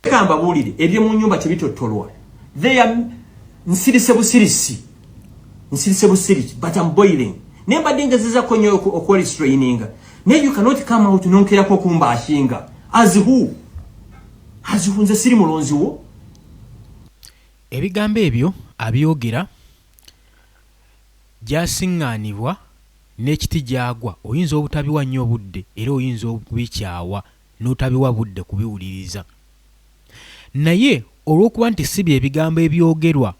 kamba bulire ebye mu nyumba tebitotolwa they are nsirise busirisi but I'm boiling nemba dinga ziza konyo okoli straining ne you cannot come out nonkera ko kumba ashinga as who nze siri mulonzi wo. Ebigambo ebyo abyogera gyasiŋŋaanibwa n'ekiti gyagwa oyinza obutabiwa nnyo obudde era oyinza okubikyawa n'otabiwa budde kubiwuliriza naye olw'okuba nti si bye bigambo ebyogerwa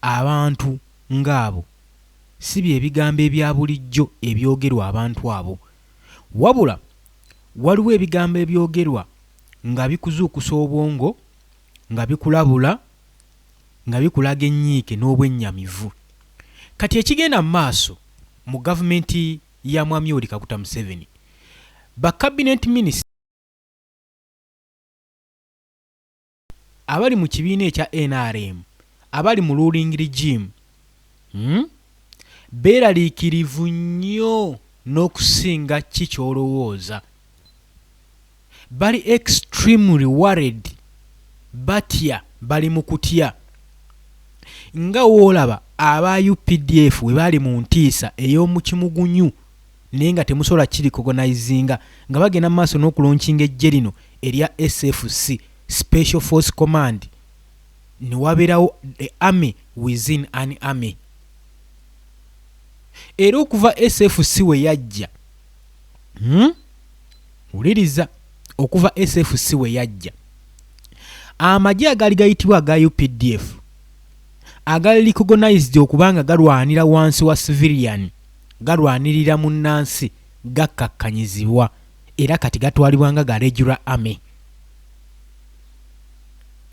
abantu ng'abo si bye bigambo ebya bulijjo ebyogerwa abantu abo wabula waliwo ebigambo ebyogerwa nga bikuzuukusa obwongo nga bikulabula nga bikulaga ennyiike n'obwennyamivu kati ekigenda mu maaso mu gavumenti ya Mwami Yoweri Kaguta Museveni ba cabinet minister abali mu kibiina ekya NRM abali mu ruling regime beeraliikirivu nnyo n'okusinga kikyolowooza bali extremely worried batya bali mu kutya nga woolaba aba UPDF we bali mu ntiisa ey'omu kimugunyu naye nga temusobola kiricognizinga nga bagenda mu maaso n'okulonkinga ejje lino erya SFC Special Force Command ne wabeerawo the army within an army era okuva SFC we yajja wuliriza okuva SFC we yajja amagye agali gayitibwa aga UPDF agali recognized okubanga galwanira wansi wa civilian galwanirira munnansi gakkakkanyizibwa era kati gatwalibwa nga ga regular army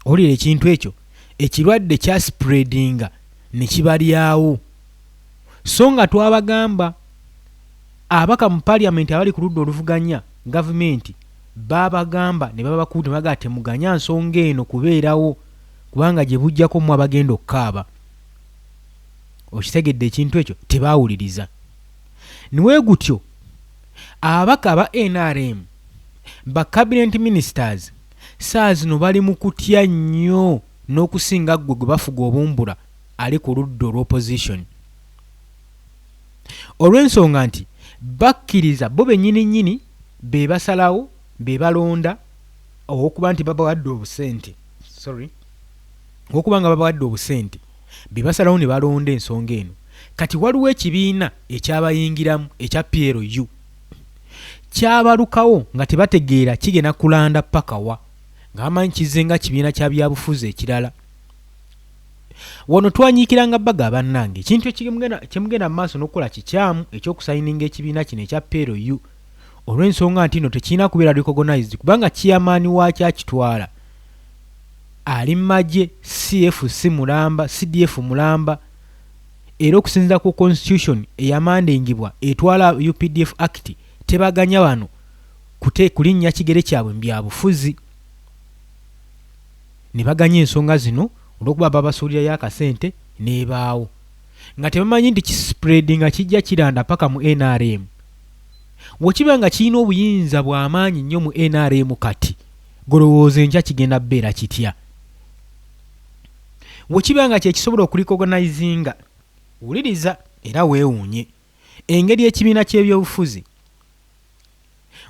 olire ekintu ekyo ekirwadde kya spreadinga ne kibalyawo so nga twabagamba abaka mu parliament abali ku ludda oluvuganya gavumenti babagamba ne babakuuta baga temuganya nsonga eno kubeerawo kubanga gye bujjako mu abagenda okukaaba okitegedde ekintu ekyo tebaawuliriza niwe gutyo abaka ba NRM ba cabinet ministers saa zino bali mu kutya nnyo n'okusinga gwe gwe bafuga obumbula ali ku ludda olw'opposition olw'ensonga nti bakkiriza bo bennyini be basalawo be balonda okuba nti babawadde obusente okuba nga babawadde obusente be basalawo ne balonda ensonga eno kati waliwo ekibiina ekyabayingiramu ekya PLU kyabalukawo nga tebategeera kigenda kulanda paka wa nga bamanyi kizenga kibiina kya byabufuzi ekirala wano twanyiikiranga baga bannange ekintu kyemugenda mu maaso n'okukola kikyamu ekyokusayininga ekibiina kino ekya PLU olw'ensonga nti no tekirina kubeera recognized kubanga chairman waakyo akitwala ali mmagye CFC Mulamba CDF Mulamba era okusinziira ku constitution eyamandingibwa etwala UPDF Act tebaganya wano kulinnya kigere kyabwe mu byabufuzi ne baganya ensonga zino olw'okuba babasuulirayo akasente n'ebaawo nga tebamanyi nti kispreading nga kijja kiranda paka mu NRM wekiba nga kirina obuyinza bw'amaanyi nnyo mu NRM kati golowooza enkya kigenda bbeera kitya wekiba nga kyekisobola okulicognizinga wuliriza era weewuunye engeri ekibiina ky'ebyobufuzi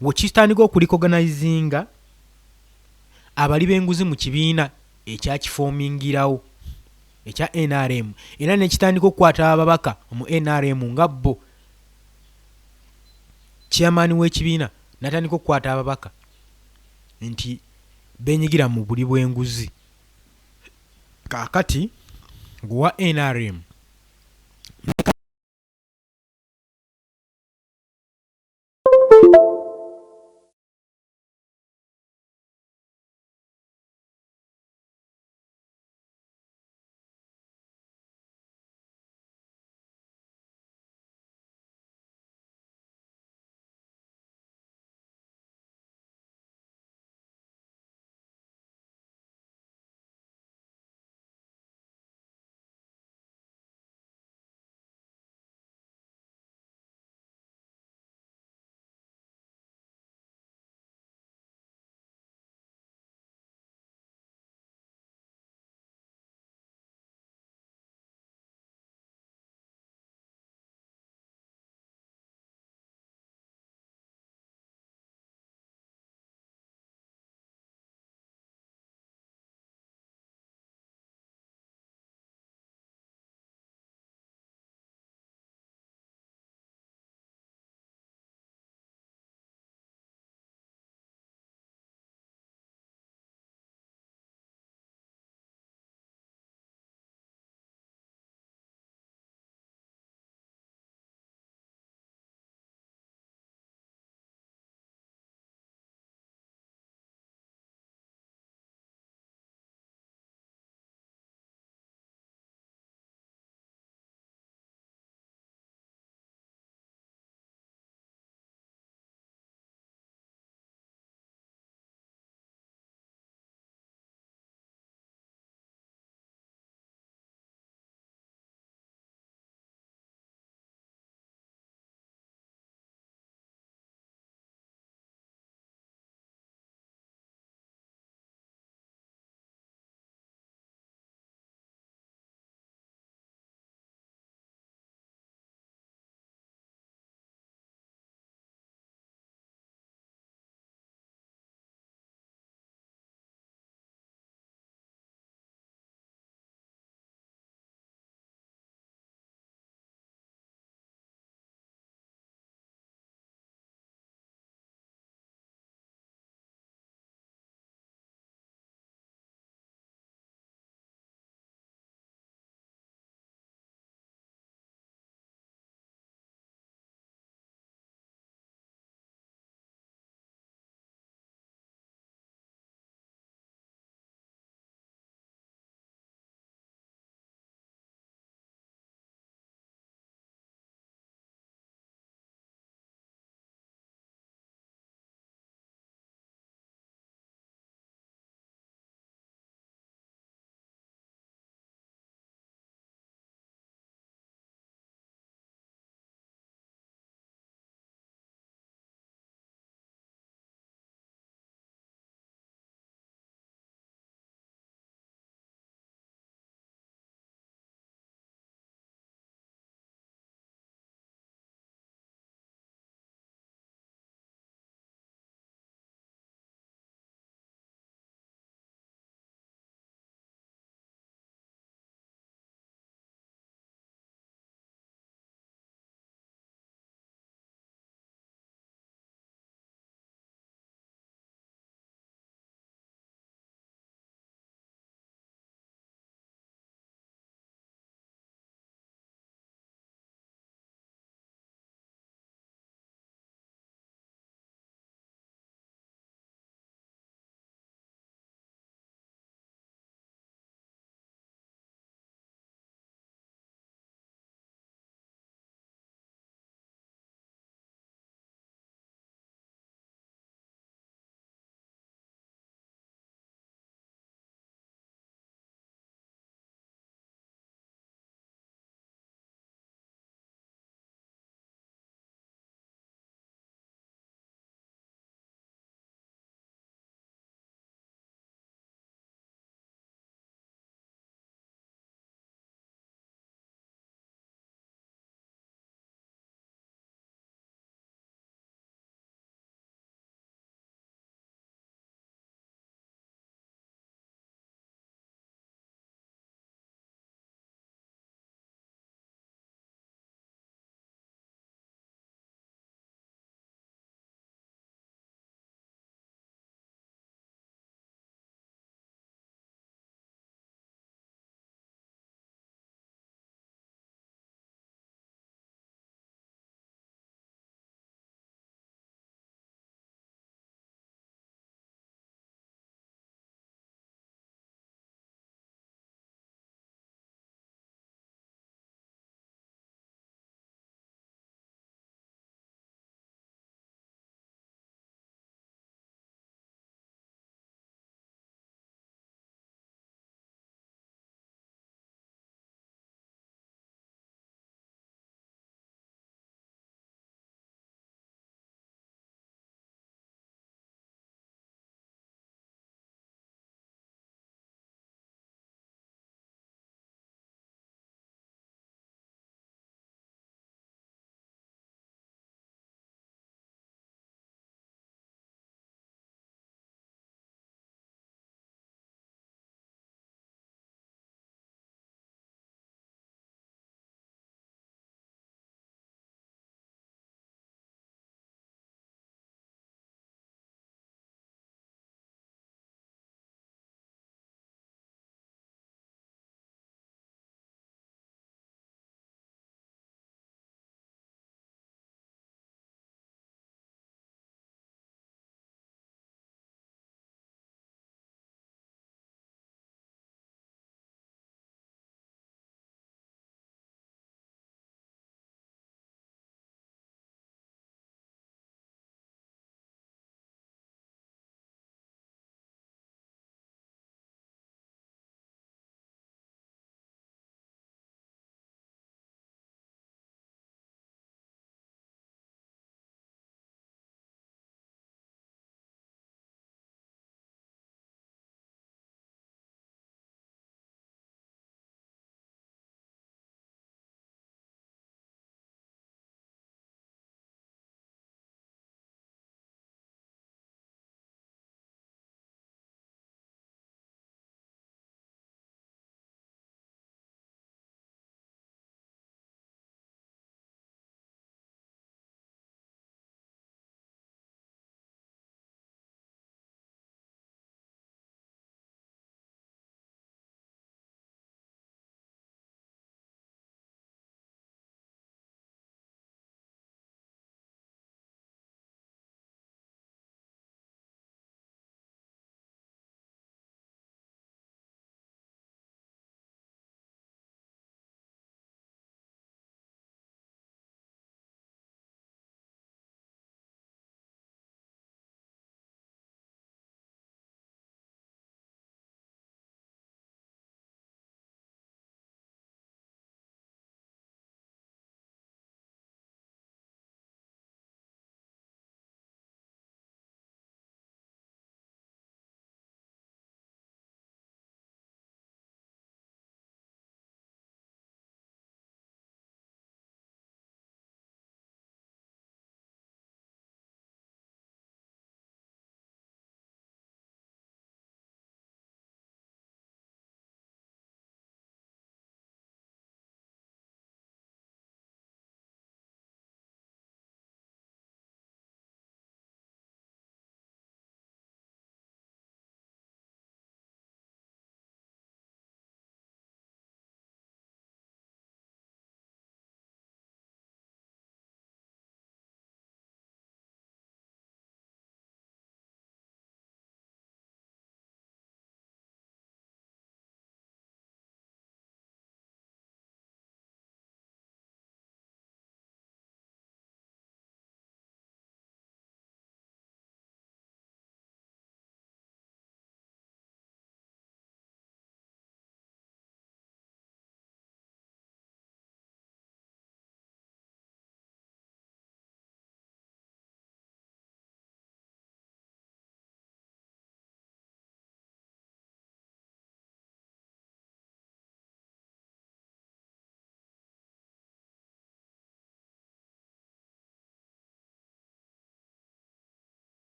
wekitandika okulicognizinga abali b'enguzi mu kibiina ekyakifomingirawo ekya NRM era nekitandika okukwata ababaka mu NRM nga bo chairman w'ekibiina natandika okukwata ababaka nti benyigira mu buli bw'enguzi kaakati gwa NRM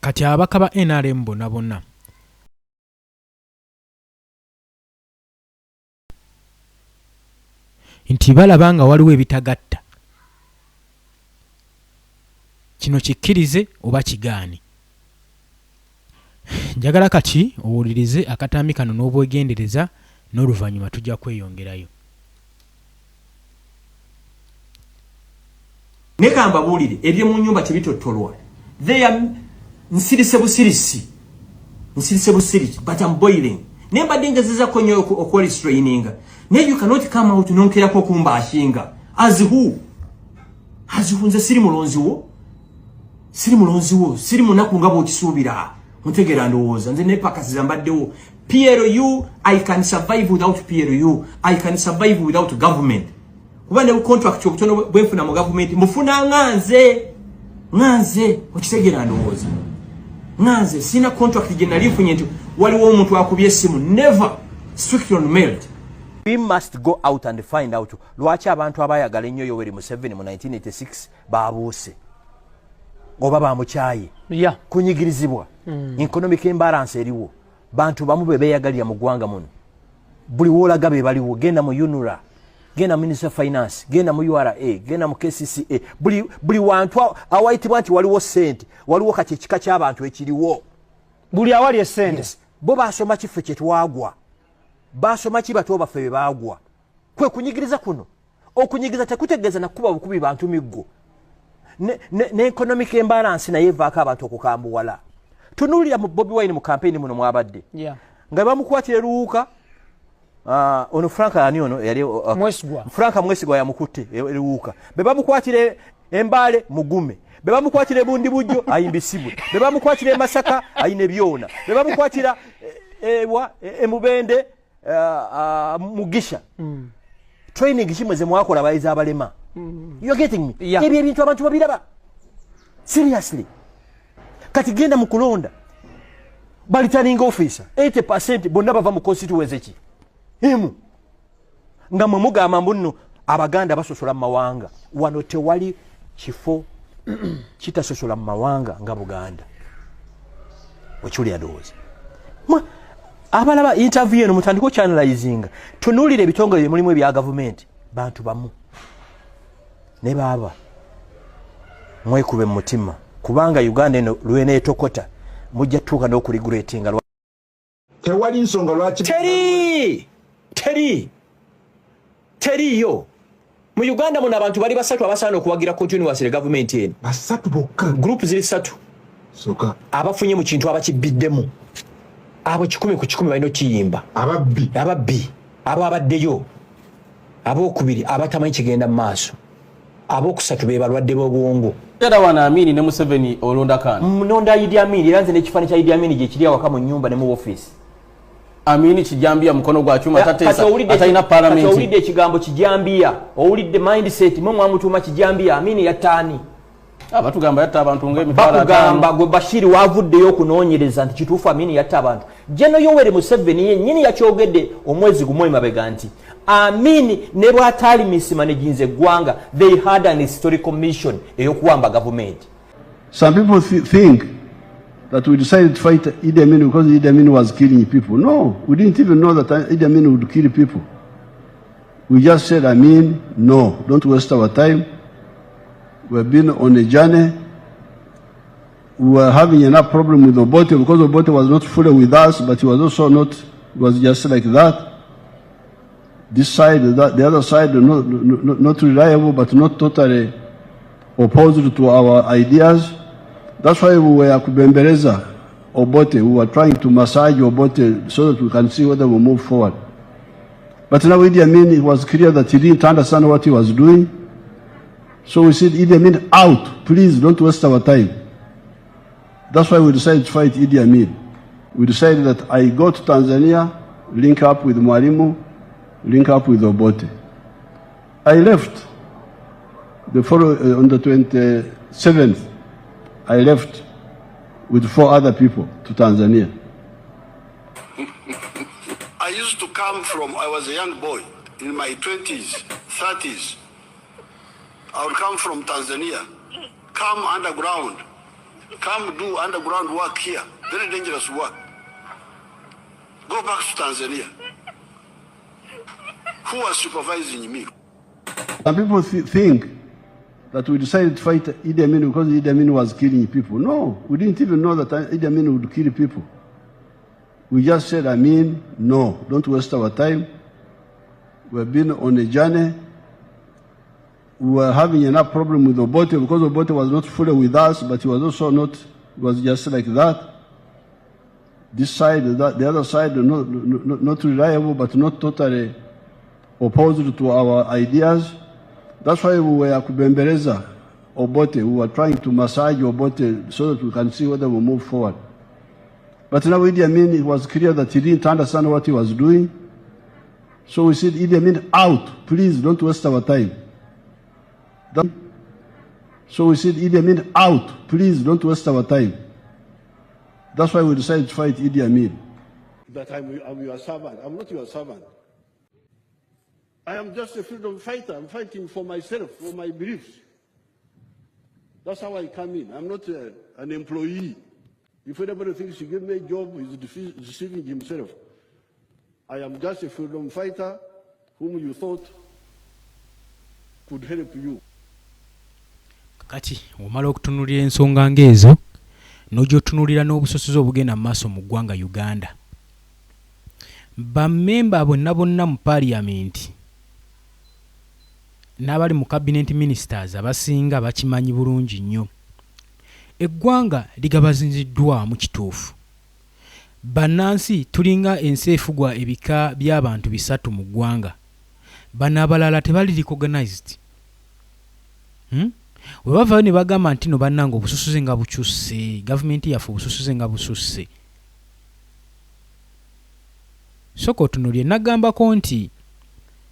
kati ababaka ba NRM bonna nti balaba nga waliwo ebitagatta kino kikkirize oba kigaani. Njagala kati owulirize akatambi kano n'obwegendereza n'oluvannyuma tujja kweyongerayo. Nekamba buulire ebyo mu nnyumba tebitottolwa. They are nsirise busirisi but I'm boiling. Nemba dingezeza konyo okwali straining. Ne you cannot come out nonkera ko kumba ashinga. As who nze siri mulonzi wo. Siri munaku ngabo okisuubira. Mutegera ndowooza nze ne pakasi zambaddewo. PLU, I can survive without PLU. I can survive without government. Kuba ne contract obutono bwenfuna mu government mufuna nganze okitegera ndowooza. Nganze sina contract gye nalifunye nti waliwo omuntu akubye essimu. Never strictly on merit. We must go out and find out lwaki abantu abayagala ennyo Yoweri Museveni mu 1986 baabuuse oba bamukyaye kunyigirizibwa economic imbalance eriwo bantu bamu be beyagalira mu ggwanga muno buli woolaga be baliwo genda mu UNRA genda mu Minister of Finance genda mu URA genda mu KCCA buli wantu awayitibwa nti waliwo ssente waliwo kati ekika ky'abantu ekiriwo buli awali essente bo baasoma kiffe kye twagwa basoma kibato baffe be baagwa kwe kunyigiriza kuno okunyigiriza tekutegeeza nakuba bukubi bantu miggo ne economic imbalance naye evaako abantu okukambuwala. Tunuulira mu Bobi Wine mu campaign muno mwabadde nga bamukwatira eruwuka ono Franka ani ono yali Franka Mwesigwa yamukutte eruwuka be bamukwatira Embale Mugume be bamukwatira ebundi bujjo ayimbisibwe be bamukwatira Masaka ayine byona be bamukwatira Emubende Mugisha training kimwe ze mwakola bayiza abalema. You're getting me? Ebyo ebintu abantu babiraba seriously. Kati genda mu kulonda returning officer 80% bonna bava mu constituency ki emu nga mugamba mbuno abaganda basosola mu mawanga wano tewali kifo kitasosola mu mawanga nga Buganda okyuli adoozi abalaba interview eno mutandiko channelizing tunuulire ebitongole mulimu ebya government bantu bamu ne baba mwekube mu mutima kubanga Uganda eno lwene etokota mujja tuuka n'okuligulatinga tewali nsonga lwaki teriyo mu Uganda muno abantu bali basatu abasaana okuwagira continuous government eno basatu bokka group ziri satu soka abafunye mu kintu abakibiddemu abo 10 ku 10 balina okiyimba ababbi abo abaddeyo abokubiri abatamanyi kigenda mu maaso abokusatu be balwadde b'obwongo era wana Amini ne Museveni olonda kana mnonda Idi Amini iranze n'ekifaananyi kya Idi Amini gye kiri awaka mu nnyumba ne mu office Amini kijambia mukono gwa chuma tatesa ataina parliament owulidde ekigambo kijambia owulidde mindset mwe mwamutuma kijambia Amini yataani batugamba yatta abantu ng'emitwalo bakugamba gwe Bashiri wavuddeyo okunoonyereza nti kituufu Amini yatta abantu Jeno Yoweri Museveni yennyini yakyogedde omwezi gumu emabega nti Amini ne bw'ataali mismanaging eggwanga they had an historical mission eyokuwamba government. Some people think that we decided to fight Idi Amin because Idi Amin was killing people. No, we didn't even know that Idi Amin would kill people. We just said, Amin, no, don't waste our time. We've been on a journey. We were having enough problem with Obote because Obote was not fully with us, but he was also not, it was just like that. This side, the other side, not reliable, but not totally opposed to our ideas. That's why we were kubembeleza Obote. We were trying to massage Obote so that we can see whether we move forward. But now Idi Amin, it was clear that he didn't understand what he was doing. So we said, Idi Amin, out. Please don't waste our time. That's why we decided to fight Idi Amin. We decided that I go to Tanzania, link up with Mwalimu, link up with Obote. I left on the 27th. I left with 4 other people to Tanzania. I used to come from, I was a young boy, in my 20s, 30s. I would come from Tanzania, come underground, come do underground work here. Very dangerous work. Go back to Tanzania. Who was supervising me? Some people think that we decided to fight Idi Amin because Idi Amin was killing people. No, we didn't even know that Idi Amin would kill people. We just said, Amin, no, don't waste our time. We've been on a journey. We were having enough problem with Obote because Obote was not fully with us, but he was also not, it was just like that. This side, the other side, not reliable, but not totally opposed to our ideas. That's why we were kubembeleza Obote. We were trying to massage Obote so that we can see whether we move forward. But now Idi Amin, it was clear that he didn't understand what he was doing. So we said, Idi Amin, out. Please don't waste our time. So we said, Idi Amin, out. Please don't waste our time. That's why we decided to fight Idi Amin. That I'm your servant. I'm not your servant. I am just a freedom fighter. I'm fighting for myself, for my beliefs. That's how I come in. I'm not an employee. If anybody thinks he gave me a job, he's deceiving himself. I am just a freedom fighter whom you thought could help you. Kakati omala okutunulira ensonga ng'ezo n'ogyotunulira n'obusosozi obugenda mu maaso mu ggwanga Uganda. Bammemba bonna mu parliament n'abali mu cabinet ministers abasinga bakimanyi bulungi nnyo. Eggwanga ligabazinziddwa mu kituufu. Bannansi tulinga ensi efugwa ebika by'abantu bisatu mu ggwanga. Bano abalala tebali recognized. We bava ne bagamba nti no bannanga obususuze nga bukyusse, gavumenti yaffe obususuze nga bususse. Soko tunulye nagambako nti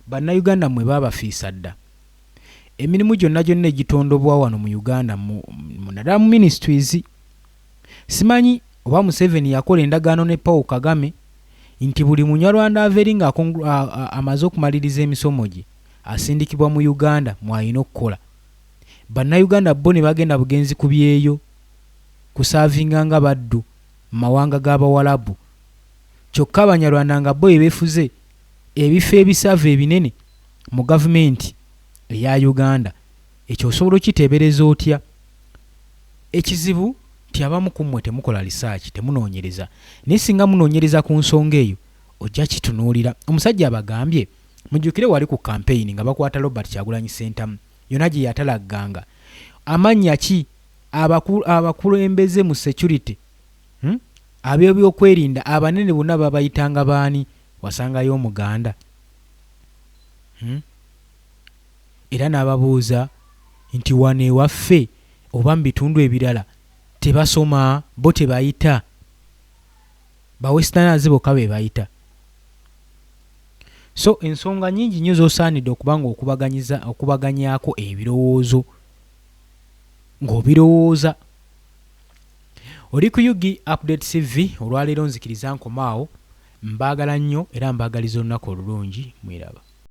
bannayuganda mwe baabafiisa dda. Emirimu gyonna egitondobwa wano mu Uganda naddala mu ministries. Simanyi oba Museveni yakola endagaano ne Paul Kagame nti buli munyarwanda aveeri nga amaze okumaliriza emisomo gye asindikibwa mu Uganda mwalina okukola. Bannayuganda bo ne bagenda bugenzi ku byeyo kusaavinga nga baddu mu mawanga g'Abawalabu. Kyokka Abanyarwanda nga bo beefuze ebifo ebisava ebinene mu gavumenti eya Uganda. Ekyo osobola okiteebereza otya? Ekizibu nti abamu ku mmwe temukola research, temunoonyereza. Naye singa munoonyereza ku nsonga eyo ojja kitunuulira. Omusajja abagambye mujjukire wali ku campaign nga bakwata Robert Kyagulanyi Ssentamu yonna gye yatalagganga. Amannya ki abakulembeze mu security ab'ebyokwerinda abanene bonna babayitanga baani? Wasangayo Omuganda. Era n'ababuuza nti wane ewaffe oba mu bitundu ebirala tebasoma, bo tebayita, ba westerners bokka be bayita. So ensonga nyingi nnyo z'osaanidde okubanga okubaganyaako ebirowoozo ng'obirowooza. Oli ku Yugi Update TV olwaleero nzikiriza nkomaawo. Mbaagala nnyo era mbaagaliza olunaku olulungi. Mwiraba.